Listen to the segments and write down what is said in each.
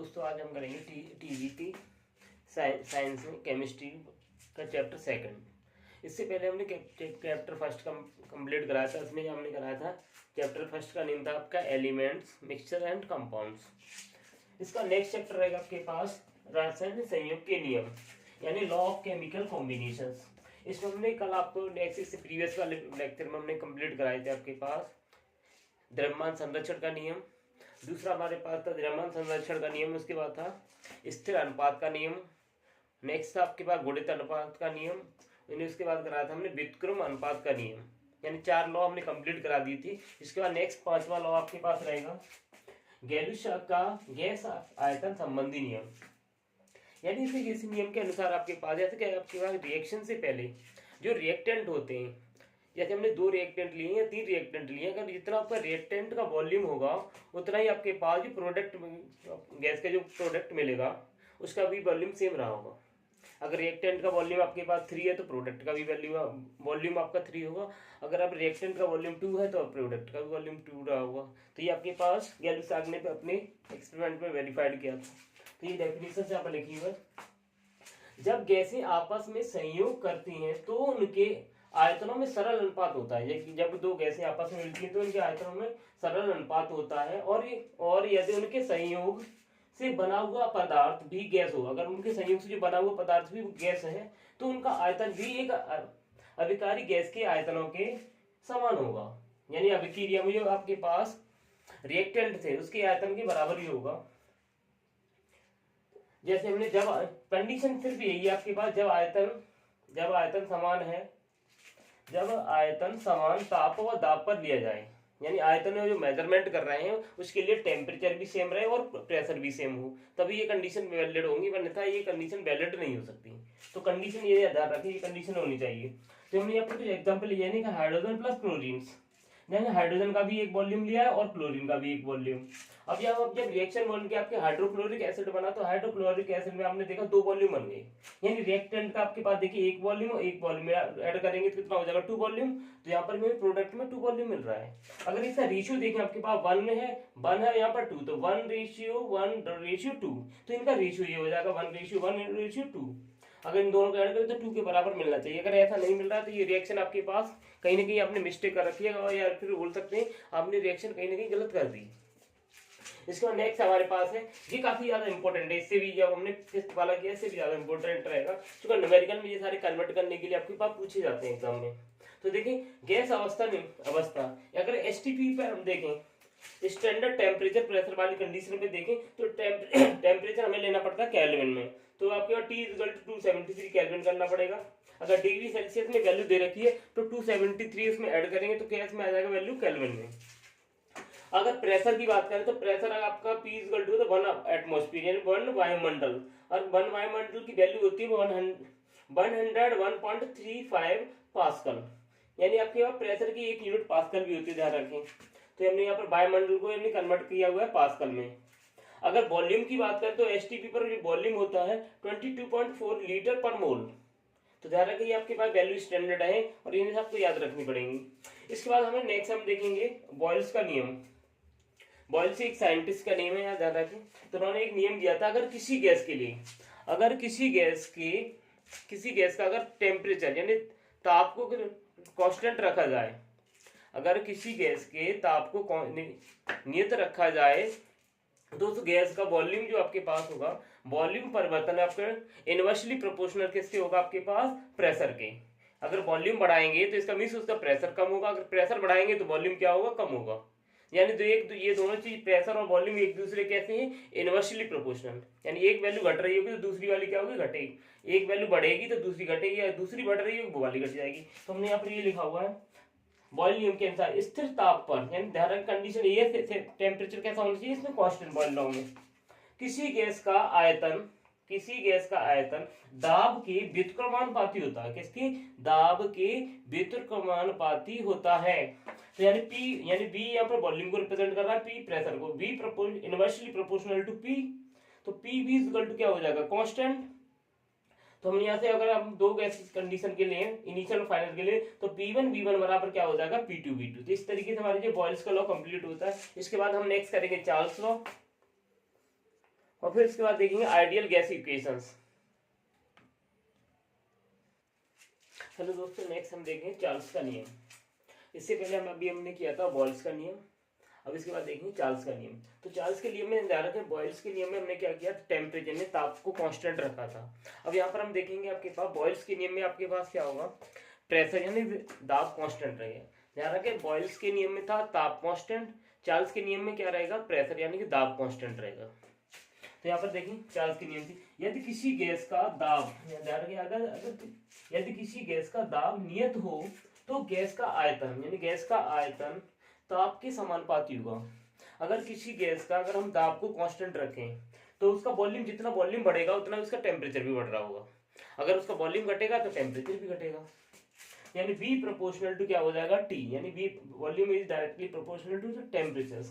दोस्तों आज हम करेंगे टीवीटी साइंस में केमिस्ट्री का चैप्टर सेकंड। इससे पहले हमने चैप्टर फर्स्ट कंप्लीट कराया था। इसमें हमने कराया था चैप्टर फर्स्ट का नेम था आपका एलिमेंट्स, मिक्सचर एंड कंपाउंड्स। इसका नेक्स्ट चैप्टर रहेगा आपके पास रासायनिक संयोग के नियम, यानी लॉ ऑफ केमिकल कॉम्बिनेशंस। इसमें हमने कल आपको नेक्स्ट से प्रीवियस वाले लेक्चर में हमने कंप्लीट कराए थे आपके पास द्रव्यमान संरक्षण का नियम। दूसरा हमारे पास था द्रव्यमान संरक्षण का नियम, उसके बाद था स्थिर अनुपात का नियम, नेक्स्ट था आपके पास गुणित अनुपात का नियम, उसके बाद कराया था हमने व्युत्क्रम अनुपात का नियम। यानी 4 लॉ हमने कंप्लीट करा दी थी। इसके बाद नेक्स्ट 5वां लॉ आपके पास रहेगा गैलियस का गैस आयतन संबंधी नियम। यानी इस नियम के अनुसार आपके पास जैसे कि आपके पास रिएक्शन से पहले जो रिएक्टेंट होते हैं, जैसे हमने 2 रिएक्टेंट लिए या 3 रिएक्टेंट लिए, अगर जितना आपका रिएक्टेंट का वॉल्यूम होगा उतना ही आपके पास जो प्रोडक्ट गैस का जो प्रोडक्ट मिलेगा उसका भी वॉल्यूम सेम रहा होगा। अगर रिएक्टेंट का वॉल्यूम आपके पास 3 है तो प्रोडक्ट का भी वॉल्यूम आपका 3 होगा। अगर आप रिएक्टेंट का वॉल्यूम 2 है तो प्रोडक्ट का भी वॉल्यूम 2 रहा होगा। तो ये आपके पास गैलियस ने पे अपने एक्सपेरिमेंट में वेरीफाइड किया था। तो ये डेफिनेशन से आप लिखिएगा, जब गैसें आपस में संयोग करती हैं तो उनके आयतनों में सरल अनुपात होता है। जब 2 गैसें आपस में मिलती हैं तो उनके आयतनों में सरल अनुपात होता है। और यदि उनके संयोग से बना हुआ पदार्थ भी गैस हो, अगर उनके संयोग से जो बना हुआ पदार्थ भी गैस है तो उनका आयतन भी एक अभिकारी गैस के आयतनों के समान होगा। यानी अभिक्रिया में जो आपके पास रिएक्टेंट थे उसके आयतन के बराबर ही होगा। जैसे हमने जब कंडीशन सिर्फ यही है आपके पास, जब आयतन समान है, जब आयतन समान ताप व दाब पर लिया जाए, यानी आयतन में जो मेजरमेंट कर रहे हैं उसके लिए टेम्परेचर भी सेम रहे और प्रेशर भी सेम हो, तभी ये कंडीशन वैलिड होंगी, अन्यथा ये कंडीशन वैलिड नहीं हो सकती। तो कंडीशन ये ध्यान रखिए, ये कंडीशन होनी चाहिए। तो हमने यहाँ पर कुछ एग्जाम्पल लिया है कि हाइड्रोजन प्लस क्लोरीन, यानी हाइड्रोजन का भी एक वॉल्यूम लिया है और क्लोरीन का भी एक वॉल्यूम। अब जब रिएक्शन बोल के आपके हाइड्रोक्लोरिक एसिड बना तो हाइड्रोक्लोरिक एसिड में आपने देखा 2 वॉल्यूम बन गए, यानी रिएक्टेंट का आपके पास देखिए एक वॉल्यूम और एक वॉल्यूम ऐड करेंगे तो कितना हो जाएगा 2 वॉल्यूम। तो यहाँ पर भी प्रोडक्ट में 2 वॉल्यूम मिल रहा है। अगर इसका रेशियो देखें आपके पास 1 है यहाँ पर 2, तो 1:1:2, तो इनका रेशियो ये हो जाएगा 1:1:2। अगर इन दोनों को ऐड करें तो 2 के बराबर मिलना चाहिए। अगर ऐसा नहीं मिल रहा तो ये रिएक्शन आपके पास कहीं ना कहीं आपने मिस्टेक कर रखी है, या फिर बोल सकते हैं आपने रिएक्शन कहीं ना कहीं गलत कर दी। इसके बाद नेक्स्ट हमारे पास है, ये काफी ज्यादा इंपॉर्टेंट है, इससे भी जब हमने फिफ्थ वाला किया इससे भी ज्यादा इंपॉर्टेंट रहेगा, क्योंकि न्यूमेरिकल में ये सारे कन्वर्ट करने के लिए आपके पास पूछे जाते हैं एग्जाम में। तो देखिए गैस अवस्था अगर एसटीपी पर हम देखें, स्टैंडर्ड टेम्परेचर प्रेशर वाली कंडीशन पे देखें तो टेम्परेचर हमें लेना पड़ता है केल्विन में। तो आपके पास T=273 केल्विन करना पड़ेगा। अगर डिग्री सेल्सियस में वैल्यू दे रखी है तो 273 उसमें ऐड करेंगे तो गैस में आ जाएगा वैल्यू केल्विन में। अगर प्रेशर की बात करें तो प्रेशर आपका P=1 एटमॉस्फेयर, यानी 1 वायुमंडल, और 1 वायुमंडल की वैल्यू होती है 101.35 पास्कल, यानी आपके पास प्रेशर की एक यूनिट पास्कल भी होती है, ध्यान रखें। तो हमने यहाँ पर वायुमंडल को हमने कन्वर्ट किया हुआ है पास्कल में। अगर वॉल्यूम की बात करें तो एसटीपी पर जो वॉल्यूम होता है 22.4 लीटर पर मोल। तो ध्यान रखें ये आपके पास वैल्यू स्टैंडर्ड है और इन्हें सबको याद रखनी पड़ेंगी। इसके बाद हमें नेक्स्ट हम देखेंगे बॉयल्स का नियम। बॉयल्स एक साइंटिस्ट का नेम है, याद रखें। तो उन्होंने एक नियम दिया था, अगर किसी गैस का अगर टेम्परेचर यानी ताप को कांस्टेंट रखा जाए, अगर किसी गैस के ताप को नियत रखा जाए तो उस गैस का वॉल्यूम जो आपके पास होगा, वॉल्यूम परिवर्तन आपका इनवर्सली प्रोपोर्शनल किसके होगा, आपके पास प्रेशर के। अगर वॉल्यूम बढ़ाएंगे तो इसका मीन्स उसका प्रेशर कम होगा, अगर प्रेशर बढ़ाएंगे तो वॉल्यूम क्या होगा, कम होगा। यानी ये दोनों चीज प्रेशर और वॉल्यूम एक दूसरे कैसे हैं, इनवर्सली प्रोपोर्शनल, यानी एक वैल्यू घट रही होगी तो दूसरी वाली क्या होगी, घटेगी। एक वैल्यू बढ़ेगी तो दूसरी घटेगी, या दूसरी बढ़ रही होगी वो वाली घट जाएगी। तो हमने यहाँ पर ये लिखा हुआ है वॉल्यूम के अनुसार स्थिर ताप पर, यानी ध्यान कंडीशन ये टेम्परेचर कैसा होना चाहिए, इसमें कांस्टेंट बॉयल लॉ में किसी गैस का आयतन दाब के व्युत्क्रमानुपाती होता है। किसकी, दाब के व्युत्क्रमानुपाती होता है। तो यानी V यहाँ पर वॉल्यूम को रिप्रेजेंट कर रहा है, P प्रेशर को, V inversely proportional to P, तो PV क्या हो जाएगा, कांस्टेंट। तो हम यहाँ से अगर हम 2 गैस कंडीशन के लिए इनिशियल और फाइनल के लिए तो P1V1 बराबर क्या हो जाएगा, P2V2। तो इस तरीके से हमारे जो बॉयल्स का लॉ कंप्लीट होता है। इसके बाद हम नेक्स्ट करेंगे चार्ल्स लॉ। और फिर उसके बाद देखेंगे आइडियल गैस इक्वेशंस। हेलो दोस्तों, नेक्स्ट हम देखेंगे चार्ल्स का नियम। इससे पहले हमने किया था बॉयल्स का नियम, अब इसके बाद देखेंगे चार्ल्स का नियम। तो चार्ल्स के नियम में ध्यान रखें, बॉयल्स के नियम में हमने क्या किया, टेम्परेचर में ताप को कांस्टेंट रखा था। अब यहाँ पर हम देखेंगे आपके पास बॉयल्स के नियम में आपके पास क्या होगा, प्रेशर यानी दाब कांस्टेंट रहेगा। ध्यान रखें, बॉयल्स के नियम में था ताप कांस्टेंट, चार्ल्स के नियम में क्या रहेगा, प्रेशर यानी कि दाब कांस्टेंट रहेगा। तो यहाँ पर देखिए चार्ल्स के नियम थी, यदि किसी गैस का दाब, ध्यान रखें, अगर यदि किसी गैस का दाब नियत हो तो गैस का आयतन यानी गैस का आयतन ताप के समानुपाती होगा। अगर किसी गैस का अगर हम दाब को कांस्टेंट रखें तो उसका वॉल्यूम, जितना वॉल्यूम बढ़ेगा उतना उसका टेम्परेचर भी बढ़ रहा होगा। अगर उसका वॉल्यूम घटेगा तो टेम्परेचर भी घटेगा। यानी V प्रोपोर्शनल टू क्या हो जाएगा, T, यानी V volume is directly proportional to temperature.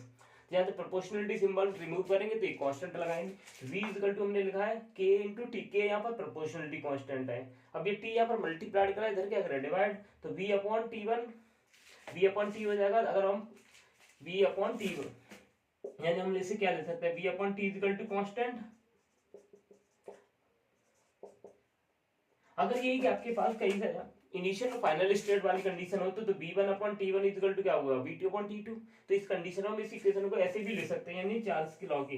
यहाँ तो प्रोपोर्शनलिटी सिंबल रिमूव करेंगे तो एक कांस्टेंट लगाएंगे। V इक्वल टू हमने लिखा है K इंटू टी, के यहाँ पर प्रोपोर्शनलिटी कांस्टेंट है। अब ये T यहाँ पर मल्टीप्लाइड करा, इधर क्या करें डिवाइड, तो V upon T1, V upon T हो जाएगा। अगर हम V अपॉन T यानी हम इसे क्या ले सकते हैं, V upon T equal to constant. अगर यही कि आपके पास कई इनिशियल और फाइनल स्टेट वाली कंडीशन हो तो V1 upon T1 equal to क्या होगा, V2 अपॉन T2। तो इस कंडीशन में इस इक्वेशन को ऐसे भी ले सकते हैं, यानी चार्ल्स के लॉ की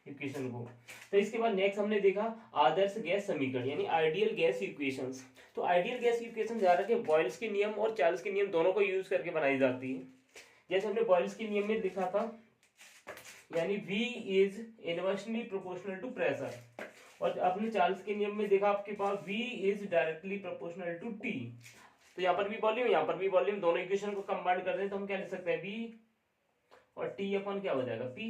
इक्वेशन को। तो इसके बाद नेक्स्ट हमने देखा आदर्श गैस समीकरण यानी आइडियल गैस इक्वेशंस। तो आइडियल गैस इक्वेशन ध्यान रखें, बॉयल्स के नियम और चार्ल्स के नियम दोनों को यूज करके बनाई जाती है। जैसे हमने बॉयल्स के नियम में लिखा था, यानी V is inversely proportional to pressure, और आपने चार्ल्स के नियम में देखा आपके पास V is directly proportional to T। तो यहाँ पर भी वॉल्यूम, यहाँ पर भी वॉल्यूम, दोनों इक्वेशन को कंबाइन कर दें तो हम क्या लिख सकते हैं, V और T अपन क्या हो जाएगा, P।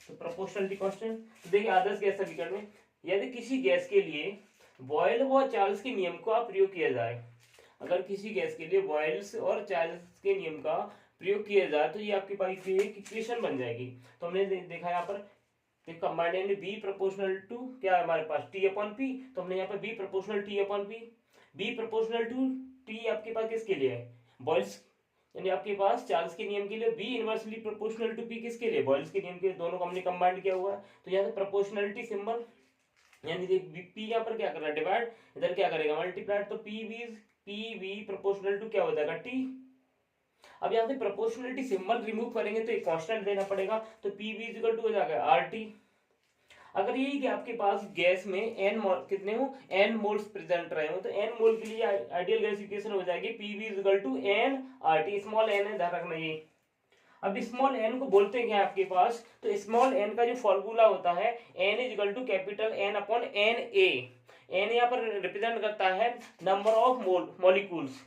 तो प्रोपोर्शनलिटी कांस्टेंट। तो देखिए आदर्श गैस समीकरण में यदि किसी गैस के लिए बॉयल व चार्ल्स के नियम का प्रयोग किया जाए, अगर किसी गैस के लिए बॉयल्स और चार्ल्स के नियम का प्रयोग किया जाए तो ये आपके पास एक इक्वेशन बन जाएगी। तो हमने देखा यहाँ पर कंबाइंड यानी B प्रोपोर्शनल टू क्या है हमारे पास, T अपॉन P। तो हमने यहाँ पर B proportional T upon P, B proportional to T आपके पास किसके लिए है, बॉयल्स यानी आपके पास चार्ल्स के नियम के लिए। B inversely proportional to P किसके लिए, बॉयल्स के नियम के, दोनों को हमने कंबाइंड किया हुआ है। तो यहाँ से प्रोपोर्शनलिटी सिंबल यानी P यहाँ पर क्या कर रहा है डिवाइड, इधर क्या करेगा मल्टीप्लाइड, तो PV प्रोपोर्शनल टू क्या हो जाएगा T। अब यहाँ से प्रोपोर्शनलिटी सिंबल रिमूव करेंगे तो एक कांस्टेंट देना पड़ेगा, तो PV इक्वल टू हो जाएगा RT। अगर यही कि आपके पास गैस में n मोल कितने हो, n मोल्स प्रेजेंट रहे हो, तो n मोल के लिए आइडियल गैस इक्वेशन हो जाएगी PV equal to n RT। Small n है, ध्यान रखना ये। अब स्मॉल n को बोलते हैं क्या आपके पास, तो स्मॉल n का जो फॉर्मूला होता है n is equal to capital N upon Na। n यहाँ पर रिप्रेजेंट करता है number of molecules,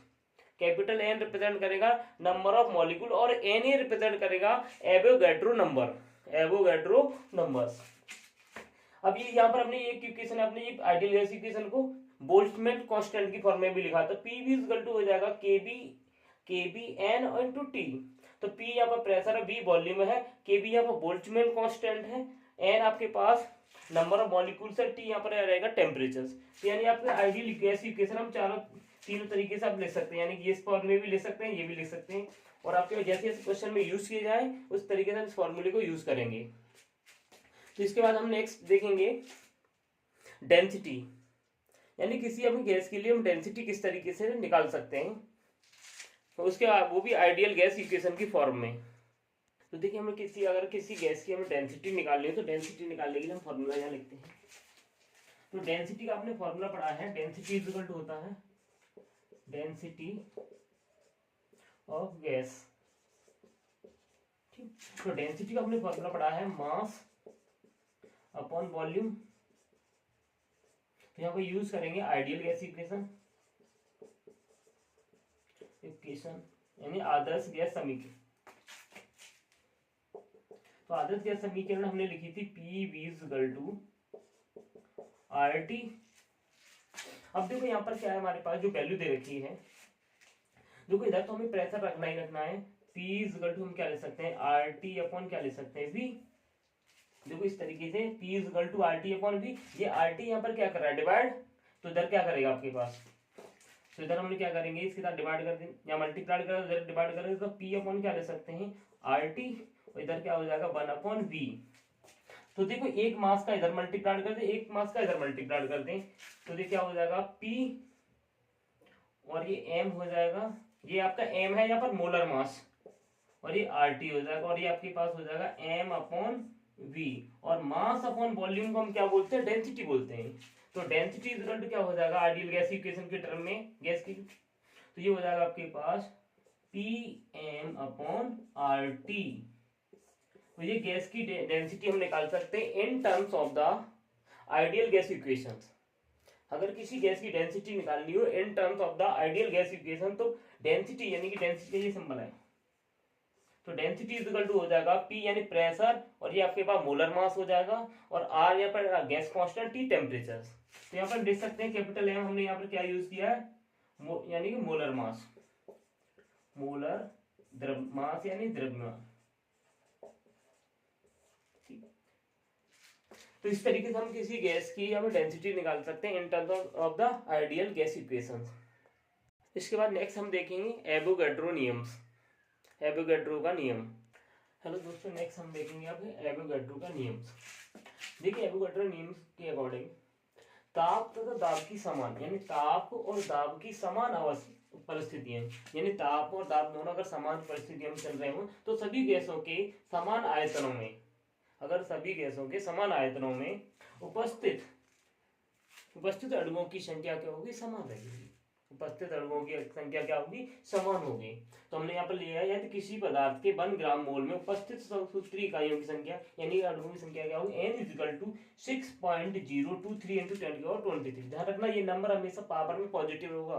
capital N represent करेगा नंबर ऑफ मॉलिक्यूल और Na रिप्रेजेंट करेगा एवोगैड्रो नंबर्स। अब ये यहाँ पर हमने एक इक्वेशन, अपने ये आइडियल गैस इक्वेशन को बोल्ट्जमैन कांस्टेंट की फॉर्म में भी लिखा था। PV इक्वल टू हो जाएगा KB N इनटू T। तो P यहाँ पर प्रेशर है, B वॉल्यूम है, KB यहाँ पर बोल्ट्जमैन कांस्टेंट है, N आपके पास नंबर ऑफ मॉलिक्यूल्स है, T यहाँ पर रहेगा टेम्परेचर। तो यानी आपके आइडियल गैस इक्वेशन हम तीनों तरीके से आप लिख सकते हैं, यानी कि इस फॉर्म में भी लिख सकते हैं, ये भी लिख सकते हैं, और आपके जैसे जैसे क्वेश्चन में यूज किए जाए उस तरीके से इस फॉर्मूले को यूज करेंगे। तो इसके बाद हम नेक्स्ट देखेंगे डेंसिटी, यानी किसी अपनी गैस के लिए हम डेंसिटी किस तरीके से निकाल सकते हैं, तो उसके वो भी आइडियल गैस इक्वेशन की फॉर्म में। तो देखिए हमें अगर किसी गैस की हमें डेंसिटी निकालनी है तो डेंसिटी निकालने के लिए हम फॉर्मूला यहाँ लिखते हैं। तो डेंसिटी का आपने फॉर्मूला पढ़ा है, डेंसिटी इक्वल टू होता है डेंसिटी ऑफ गैस। ठीक, तो डेंसिटी का आपने फॉर्मूला पढ़ा है मास अपॉन वॉल्यूम। तो यहाँ पर यूज करेंगे आइडियल गैस इक्वेशन यानी आदर्श गैस समीकरण। तो आदर्श गैस समीकरण हमने लिखी थी PV इक्वल टू RT। अब देखो यहाँ पर क्या है, हमारे पास जो वैल्यू दे रखी है, देखो इधर तो हमें प्रेशर रखना ही रखना है। P इक्वल टू हम क्या ले सकते हैं, RT अपॉन क्या ले सकते हैं, V। देखो इस तरीके से P equal to RT upon V। ये RT यहाँ पर क्या कर रहा है डिवाइड, तो इधर क्या करेगा आपके पास, तो इधर हमने क्या करेंगे इसके साथ डिवाइड कर दें या मल्टीप्लाई कर इधर डिवाइड करेंगे तो P अपॉन क्या ले सकते हैं RT, और इधर क्या हो जाएगा 1 अपॉन V। तो देखो एक मास का इधर मल्टीप्लाई कर दे, एक मास का इधर मल्टीप्लाई कर दें, तो देखिए क्या हो जाएगा P और ये M हो जाएगा, ये आपका M है यहाँ पर मोलर मास, और ये RT हो जाएगा, और ये आपके पास हो जाएगा M/V। और मास अपॉन वॉल्यूम को हम क्या बोलते हैं, डेंसिटी बोलते हैं। तो डेंसिटी इज इक्वल टू क्या हो जाएगा आइडियल गैस इक्वेशन के टर्म में गैस की, तो ये हो जाएगा आपके पास PM/RT। तो ये गैस की डेंसिटी हम निकाल सकते हैं in terms of the ideal gas equation. अगर किसी गैस की डेंसिटी निकालनी हो in terms of the ideal gas equation, तो डेंसिटी यानी कि डेंसिटी ये सिंबल है, तो डेंसिटी इज इक्वल टू हो जाएगा P यानी प्रेशर, और ये आपके पास मोलर मास हो जाएगा, और R यहाँ पर गैस कांस्टेंट, T टेम्परेचर। तो यहाँ पर देख सकते हैं कैपिटल M हमने यहाँ पर क्या यूज किया है, यानी कि मोलर मास, मोलर द्रव मास यानी द्रव्यमान। तो इस तरीके से हम किसी गैस की हम डेंसिटी निकाल सकते हैं in terms of the ideal gas equation. इसके बाद नेक्स्ट हम देखेंगे एवोगैड्रो नियम्स, एवोगैड्रो का नियम। हेलो दोस्तों, नेक्स्ट हम देखेंगे अब एवोगैड्रो का नियम। देखिए एवोगैड्रो नियम के अकॉर्डिंग ताप तथा दाब की समान, यानी ताप और दाब की समान परिस्थितियां, यानी ताप और दाब दोनों अगर समान परिस्थितियों में चल रहे हो, तो सभी गैसों के समान आयतनों में, अगर सभी गैसों के समान आयतनों में उपस्थित अणुओं की संख्या क्या होगी, समान रहेगी। उपस्थित अणुओं की संख्या क्या होगी, समान होगी। तो हमने यहाँ पर लिया है यदि किसी पदार्थ के 1 ग्राम मोल में उपस्थित सूत्रीय इकाइयों की संख्या यानी अणुओं की संख्या क्या होगी, n = 6.023 × 10⁻23। ध्यान रखना ये नंबर हमेशा पावर में पॉजिटिव होगा।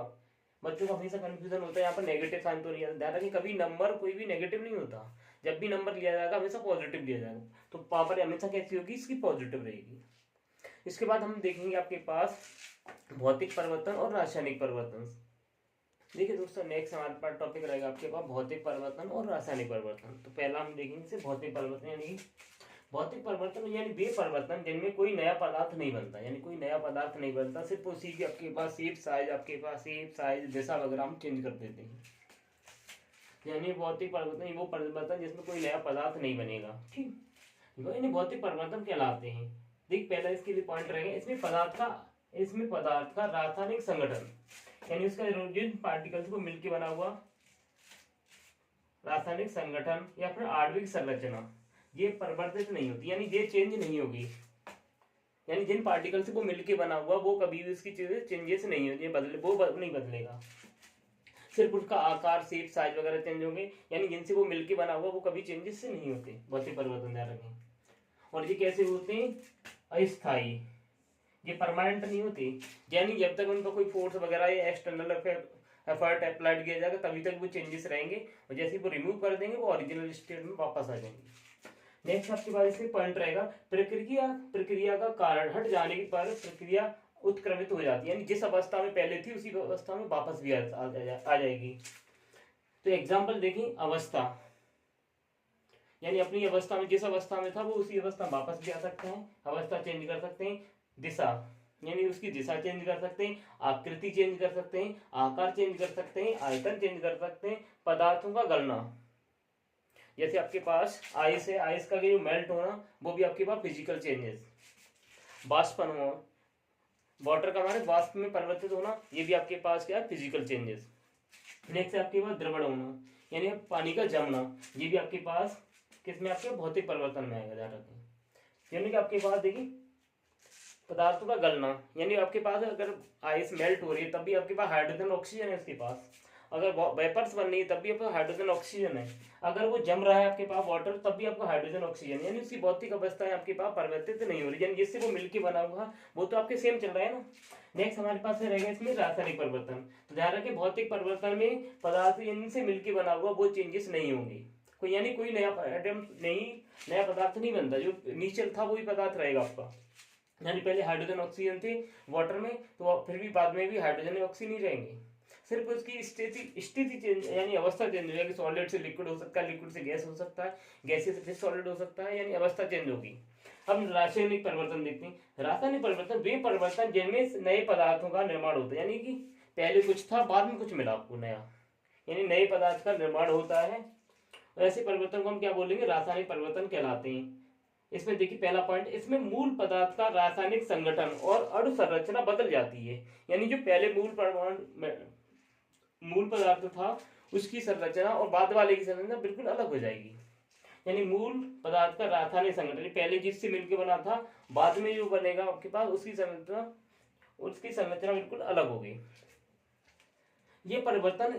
बच्चों को हमेशा कंफ्यूजन होता है, यहाँ पर नेगेटिव साइन तो नहीं आता। ध्यान रखें कभी नंबर कोई भी नेगेटिव नहीं होता, जब भी नंबर लिया जाएगा हमेशा पॉजिटिव लिया जाएगा, तो पावर हमेशा कैसी होगी, इसकी पॉजिटिव रहेगी। इसके बाद हम देखेंगे आपके पास भौतिक परिवर्तन और रासायनिक परिवर्तन। देखिए दोस्तों नेक्स्ट हमारे पास टॉपिक रहेगा आपके पास भौतिक परिवर्तन और रासायनिक परिवर्तन। तो पहला हम देखेंगे इसे भौतिक परिवर्तन, यानी भौतिक परिवर्तन यानी वे परिवर्तन जिनमें कोई नया पदार्थ नहीं बनता, यानी कोई नया पदार्थ नहीं बनता, सिर्फ उसी की आपके पास शेप साइज, आपके पास शेप साइज दिशा वगैरह हम चेंज कर देते हैं। यानी भौतिक परिवर्तन वो परिवर्तन जिसमें कोई नया पदार्थ नहीं बनेगा, ठीक, यानी भौतिक परिवर्तन कहलाते हैं। देख पहला इसके लिए पॉइंट रहेगा, इसमें पदार्थ का रासायनिक संगठन, यानी उसका जिन पार्टिकल्स को मिलकर बना हुआ रासायनिक संगठन या फिर आणविक संरचना, ये परिवर्तित नहीं होती, यानी ये चेंज नहीं होगी। यानी जिन पार्टिकल्स को मिलकर बना हुआ वो कभी भी उसकी चीजें चेंजेस नहीं होती, वो नहीं बदलेगा, सिर्फ उसका आकार शेप साइज वगैरह चेंज होंगे, यानी जिनसे वो मिलकर बना हुआ वो कभी चेंजेस से नहीं होते, भौतिक परिवर्तन ध्यान रखें। और ये कैसे होते हैं, अस्थायी, ये परमानेंट नहीं होती, यानी जब तक उनका कोई फोर्स वगैरह या एक्सटर्नल एफर्ट अप्लाइड किया जाएगा तभी तक वो चेंजेस रहेंगे, और जैसे वो रिमूव कर देंगे वो ओरिजिनल स्टेट में वापस आ जाएंगे। नेक्स्ट आपके पास इसमें पॉइंट रहेगा प्रक्रिया का कारण हट जाने पर प्रक्रिया उत्क्रमित हो जाती है, यानी जिस अवस्था में पहले थी उसी अवस्था में वापस भी आ जाएगी। तो एग्जाम्पल देखें, अवस्था यानी अपनी अवस्था में जिस अवस्था में था वो उसी अवस्था में वापस भी आ सकते हैं, अवस्था चेंज कर सकते हैं। दिशा यानी उसकी दिशा चेंज कर सकते हैं, आकृति चेंज कर सकते हैं, आकार चेंज कर सकते हैं, आयतन चेंज कर सकते हैं। पदार्थों का गलना, जैसे आपके पास आइस है, आइस का जो मेल्ट होना वो भी आपके पास फिजिकल चेंजेस। बाष्पन हो, वाटर का हमारे वाष्प में परिवर्तित होना, ये भी आपके पास क्या है, फिजिकल चेंजेस। नेक्स्ट आपके पास द्रवण होना, यानी पानी का जमना, ये भी आपके पास किसमें, आपके भौतिक परिवर्तन में आएगा, ध्यान रखें। यानी कि आपके पास देखिए पदार्थों का गलना, यानी आपके पास अगर आइस मेल्ट हो रही है तब भी आपके पास हाइड्रोजन ऑक्सीजन है उसके पास, अगर वेपर्स बन रही है तब भी आपको हाइड्रोजन ऑक्सीजन है, अगर वो जम रहा है आपके पास वाटर तब भी आपको हाइड्रोजन ऑक्सीजन, यानी उसकी भौतिक अवस्थाएं आपके पास परिवर्तित नहीं हो रही, यानी जिससे वो मिलकर बना हुआ वो तो आपके सेम चल रहा है ना। नेक्स्ट हमारे पास रहेगा इसमें रासायनिक परिवर्तन। तो ध्यान रखें भौतिक परिवर्तन में पदार्थ इनसे मिलकर बना हुआ वो चेंजेस नहीं होंगे, कोई यानी कोई नया आइटम नहीं, नया पदार्थ नहीं बनता, जो नीचे था वही पदार्थ रहेगा आपका। यानी पहले हाइड्रोजन ऑक्सीजन थे वाटर में, तो फिर भी बाद में भी हाइड्रोजन ऑक्सीजन ही रहेंगे, सिर्फ उसकी स्थिति चेंज यानी अवस्था चेंज हो जाएगी। सॉलिड से लिक्विड हो सकता है, लिक्विड से गैस हो सकता है, गैसेस से फिर सॉलिड हो सकता है, यानी अवस्था चेंज होगी। हम रासायनिक परिवर्तन देखते हैं। रासायनिक परिवर्तन वे परिवर्तन जिनमें नए पदार्थों का निर्माण होता है, यानी कि पहले कुछ था बाद में कुछ मिला आपको नया, यानी नए पदार्थ का निर्माण होता है। ऐसे परिवर्तन को हम क्या बोलेंगे, रासायनिक परिवर्तन कहलाते हैं। इसमें देखिए पहला पॉइंट, इसमें मूल पदार्थ का रासायनिक संगठन और अणु संरचना बदल जाती है। यानी जो पहले मूल पदार्थ था उसकी संरचना और बाद वाले की संरचना बिल्कुल अलग हो जाएगी। यानी मूल पदार्थ का रासायनिक संगठन पहले जिससे मिलकर बना था, बाद में जो बनेगा आपके पास उसकी संरचना बिल्कुल अलग होगी। ये परिवर्तन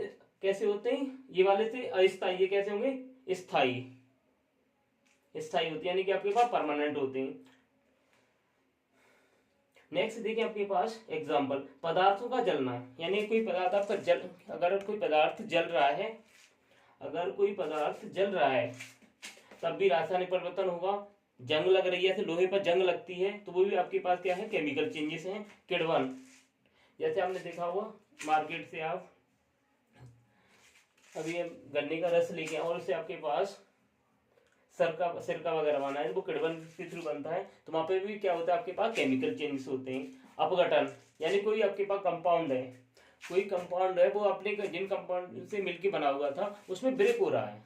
कैसे होते हैं, ये वाले से अस्थायी, ये कैसे होंगे, स्थायी होते हैं, यानी कि आपके पास परमानेंट होते हैं। नेक्स्ट देखिए आपके पास एग्जांपल, पदार्थों का जलना, यानी कोई पदार्थ आपका अगर कोई पदार्थ जल रहा है तब भी रासायनिक परिवर्तन होगा। जंग लग रही है, लोहे पर जंग लगती है तो वो भी आपके पास क्या है, केमिकल चेंजेस हैं। किण्वन, जैसे आपने देखा होगा मार्केट से आप अभी गन्ने का रस लेके और उससे आपके पास सिरका वगैरह बना है, वो किण्वन के थ्रू बनता है, तो वहां पे भी क्या होता है, आपके पास केमिकल चेंजेस होते हैं। अपघटन, यानी कोई आपके पास कंपाउंड है, वो अपने जिन कंपाउंड से मिलकर बना हुआ था उसमें ब्रेक हो रहा है,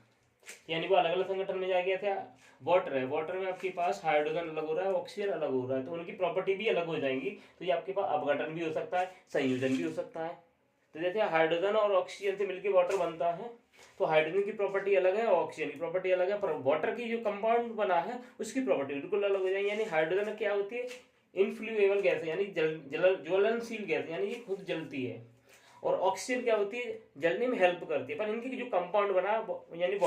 यानी वो अलग अलग संगठन में जा गया था। वाटर में आपके पास हाइड्रोजन अलग हो रहा है, ऑक्सीजन अलग हो रहा है, तो उनकी प्रॉपर्टी भी अलग हो जाएंगी, तो ये आपके पास अपघटन भी हो सकता है, संयोजन भी हो सकता है। तो जैसे हाइड्रोजन और ऑक्सीजन से मिलकर वाटर बनता है, तो हाइड्रोजन की प्रॉपर्टी अलग है, ऑक्सीजन की प्रॉपर्टी अलग है, पर वाटर की जो कंपाउंड बना है उसकी प्रॉपर्टी बिल्कुल अलग हो जाएगी। यानी हाइड्रोजन क्या होती है, इनफ्लूएबल गैस, यानी ज्वलनशील गैस, यानी ये खुद जलती है, और ऑक्सीजन क्या होती है, जलने में हेल्प करती है। पर इनकी जो कंपाउंड बना यानी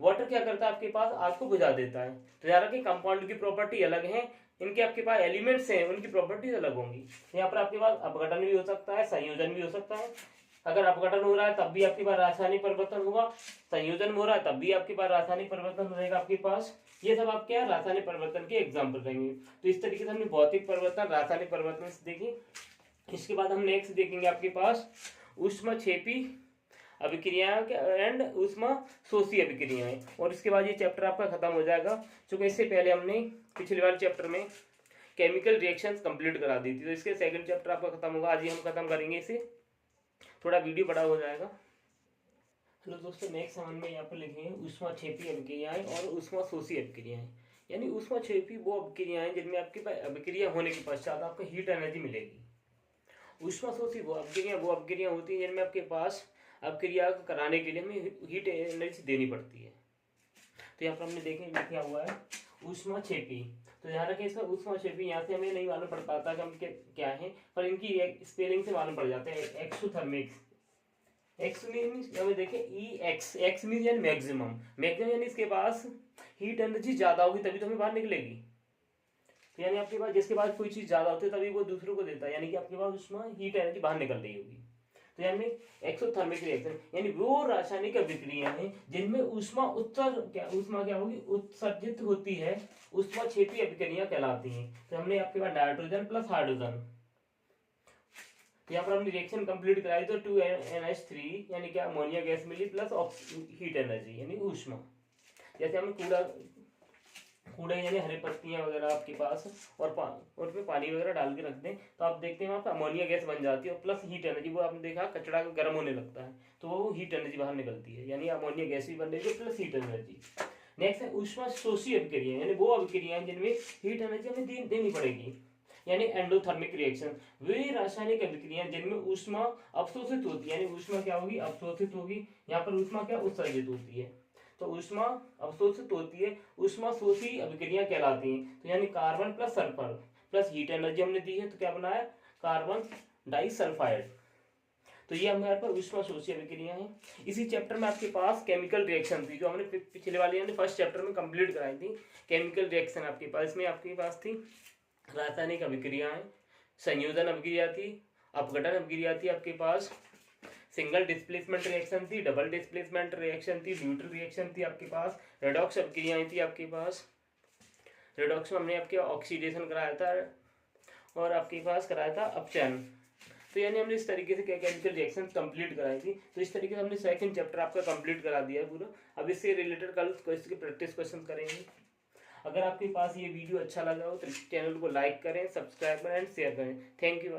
वाटर क्या करता है, आपके पास आग को बुझा देता है। तो यार कि कंपाउंड की प्रॉपर्टी अलग है, इनके आपके पास एलिमेंट्स हैं उनकी प्रॉपर्टीज अलग होंगी। यहाँ पर आपके पास अपघटन भी हो सकता है, संयोजन भी हो सकता है। अगर अपघटन हो रहा है तब भी आपके पास रासायनिक परिवर्तन होगा, संयोजन हो रहा है तब भी आपके पास रासायनिक परिवर्तन रहेगा आपके पास। ये सब आपके यहाँ रासायनिक परिवर्तन के एग्जाम्पल रहेंगे। तो इस तरीके से हमने भौतिक परिवर्तन, रासायनिक परिवर्तन से देखी। इसके बाद हम नेक्स्ट देखेंगे आपके पास ऊष्मक्षेपी अभिक्रियाएं एंड ऊष्मशोषी अभिक्रियाएं, और इसके बाद ये चैप्टर आपका खत्म हो जाएगा। क्योंकि इससे पहले हमने पिछले वाले चैप्टर में केमिकल रिएक्शंस कंप्लीट करा दी थी, तो इसके सेकंड चैप्टर आपका खत्म होगा। आज ही हम खत्म करेंगे इसे, थोड़ा वीडियो बड़ा हो जाएगा। हेलो दोस्तों, नेक्स्ट सवाल में यहाँ पर लिखेंगे ऊष्मक्षेपी अभिक्रियाएं और ऊष्मशोषी अभिक्रियाएं। यानी ऊष्मक्षेपी वो अभिक्रियाएं जिनमें आपके पास अभिक्रिया होने के पश्चात आपको हीट एनर्जी मिलेगी। ऊष्मशोषी वो अभिक्रिया होती है जिनमें आपके पास अभिक्रिया कराने के लिए हमें हीट एनर्जी देनी पड़ती है। तो यहाँ पर हमने लिखा हुआ है ऊष्मक्षेपी। तो ध्यान रखें, इसका ऊष्मक्षेपी यहाँ से हमें नहीं मालूम पड़ पाता कि हम क्या है, पर इनकी स्पेलिंग से मालूम पड़ जाते हैं। एक्सोथर्मिक, एक्स मीन्स हमें देखें एक्स मीन्स यानी मैक्सिमम यानी इसके पास हीट एनर्जी ज्यादा होगी तभी तो हमें बाहर निकलेगी। तो यानी आपके पास जिसके पास कोई चीज ज्यादा होती है तभी वो दूसरों को देता है, यानी कि आपके पास उसमें हीट एनर्जी बाहर निकल रही होगी। तो यानी एक्सोथर्मिक रिएक्शन यानी वो रासायनिक अभिक्रिया है जिनमें ऊष्मा क्या होगी, उत्सर्जित होती है, ऊष्मक्षेपी अभिक्रिया कहलाती हैं। तो हमने आपके पास नाइट्रोजन प्लस हाइड्रोजन, यहाँ पर हमने रिएक्शन कंप्लीट कराई तो 2NH3 यानी क्या अमोनिया गैस मिली प्लस हीट एनर्जी यानी ऊष्मा। जैसे हमें कूड़े यानी हरे पत्तियां वगैरह आपके पास और उसमें पानी वगैरह डाल के रख दें तो आप देखते हैं वहाँ पर अमोनिया गैस बन जाती है और प्लस हीट एनर्जी, वो आपने देखा कचरा गर्म होने लगता है तो वो हीट एनर्जी बाहर निकलती है, यानी अमोनिया गैस भी बन रही है प्लस हीट एनर्जी। नेक्स्ट है ऊष्मशोषी अभिक्रिया, यानी वो अभिक्रिया जिनमें हीट एनर्जी हमें देनी पड़ेगी, यानी एंडोथर्मिक रिएक्शन। वे रासायनिक अभिक्रिया जिनमें ऊष्मा अवशोषित होती है, यानी ऊष्मा क्या होगी, अवशोषित होगी। यहाँ पर ऊष्मा क्या उत्सर्जित होती है, तो ऊष्मा अवशोषित होती है, ऊष्मशोषी अभिक्रिया कहलाती हैं। तो यानी carbon plus sulphur plus heat energy हमने दी है तो क्या बना है, कार्बन डाइसल्फाइड। तो ये हमारे पर ऊष्मशोषी अभिक्रिया है। इसी चैप्टर में आपके पास केमिकल रिएक्शन थी जो हमने पिछले वाले यानी फर्स्ट चैप्टर में कंप्लीट कराई थी। केमिकल रिएक्शन आपके पास, इसमें आपके पास थी रासायनिक अभिक्रियाएं, संयोजन अभिक्रिया थी, अपघटन अभिक्रिया थी, आपके पास सिंगल डिस्प्लेसमेंट रिएक्शन थी, डबल डिस्प्लेसमेंट रिएक्शन थी, न्यूट्रल रिएक्शन थी, आपके पास रेडॉक्स अभिक्रियाएं थी। आपके पास रेडॉक्स में हमने आपके ऑक्सीडेशन कराया था और आपके पास कराया था अपचयन। तो यानी हमने इस तरीके से केमिकल रिएक्शन कंप्लीट कराई थी। तो इस तरीके से हमने सेकंड चैप्टर आपका कंप्लीट करा दिया है पूरा। अब इससे रिलेटेड कल इसके प्रैक्टिस क्वेश्चन करेंगे। अगर आपके पास ये वीडियो अच्छा लगा हो तो चैनल को लाइक करें, सब्सक्राइब करें एंड शेयर करें। Thank you.